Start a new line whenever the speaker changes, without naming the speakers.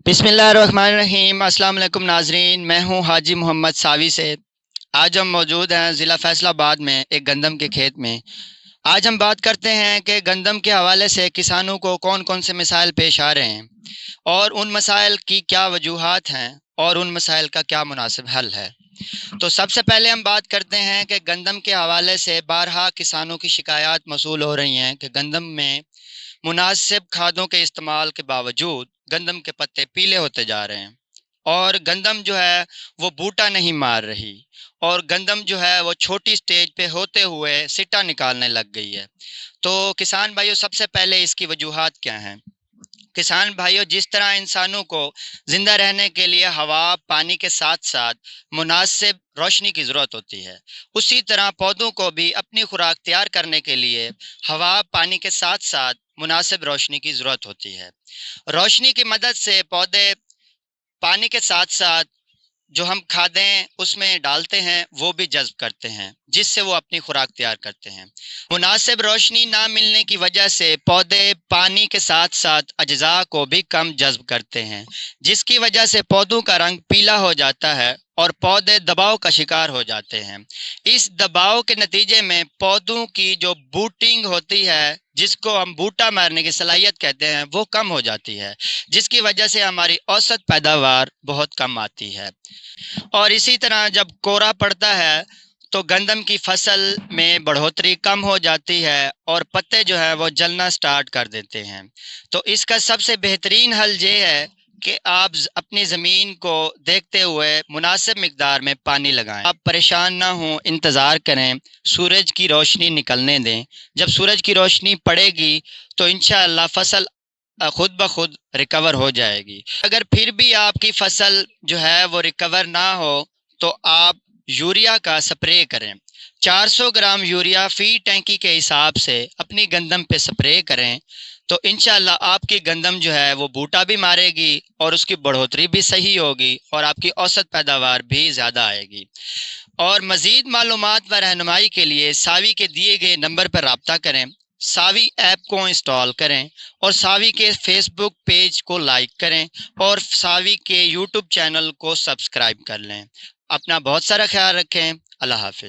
बिस्मिल्लाहिर्रहमानिर्रहीम। अस्सलाम वालेकुम नाजरीन, मैं हूं हाजी मोहम्मद सावी से। आज हम मौजूद हैं ज़िला फैसलाबाद में एक गंदम के खेत में। आज हम बात करते हैं कि गंदम के हवाले से किसानों को कौन कौन से मसाइल पेश आ रहे हैं और उन मसाइल की क्या वजूहात हैं और उन मसाइल का क्या मुनासिब हल है। तो सबसे पहले हम बात करते हैं कि गंदम के हवाले से बारहा किसानों की शिकायत मसूल हो रही हैं कि गंदम में मुनासिब खादों के इस्तेमाल के बावजूद गंदम के पत्ते पीले होते जा रहे हैं और गंदम जो है वो बूटा नहीं मार रही और गंदम जो है वो छोटी स्टेज पे होते हुए सिट्टा निकालने लग गई है। तो किसान भाइयों, सबसे पहले इसकी वजूहात क्या हैं? किसान भाइयों, जिस तरह इंसानों को जिंदा रहने के लिए हवा पानी के साथ साथ मुनासिब रोशनी की ज़रूरत होती है, उसी तरह पौधों को भी अपनी खुराक तैयार करने के लिए हवा पानी के साथ साथ मुनासिब रोशनी की ज़रूरत होती है। रोशनी की मदद से पौधे पानी के साथ साथ जो हम खादें उसमें डालते हैं वो भी जज़्ब करते हैं, जिससे वो अपनी खुराक तैयार करते हैं। मुनासिब रोशनी ना मिलने की वजह से पौधे पानी के साथ साथ अज्जा को भी कम जज़्ब करते हैं, जिसकी वजह से पौधों का रंग पीला हो जाता है और पौधे दबाव का शिकार हो जाते हैं। इस दबाव के नतीजे में पौधों की जो बूटिंग होती है, जिसको हम बूटा मारने की सलाहियत कहते हैं, वो कम हो जाती है, जिसकी वजह से हमारी औसत पैदावार बहुत कम आती है। और इसी तरह जब कोहरा पड़ता है तो गंदम की फसल में बढ़ोतरी कम हो जाती है और पत्ते जो है वो जलना स्टार्ट कर देते हैं। तो इसका सबसे बेहतरीन हल ये है कि आप अपनी ज़मीन को देखते हुए मुनासिब मिकदार में पानी लगाएं। आप परेशान ना हों, इंतज़ार करें, सूरज की रोशनी निकलने दें। जब सूरज की रोशनी पड़ेगी तो इंशाअल्लाह फसल खुद ब खुद रिकवर हो जाएगी। अगर फिर भी आपकी फसल जो है वो रिकवर ना हो तो आप यूरिया का स्प्रे करें। 400 ग्राम यूरिया फी टैंकी के हिसाब से अपनी गंदम पे स्प्रे करें तो इंशाल्लाह आपकी गंदम जो है वो बूटा भी मारेगी और उसकी बढ़ोतरी भी सही होगी और आपकी औसत पैदावार भी ज़्यादा आएगी। और मज़ीद मालूमात व रहनुमाई के लिए सावी के दिए गए नंबर पर रब्ता करें, सावी ऐप को इंस्टॉल करें और सावी के फेसबुक पेज को लाइक करें और सावी के यूट्यूब चैनल को सब्सक्राइब कर लें। अपना बहुत सारा ख्याल रखें। अल्लाह हाफ़िज़।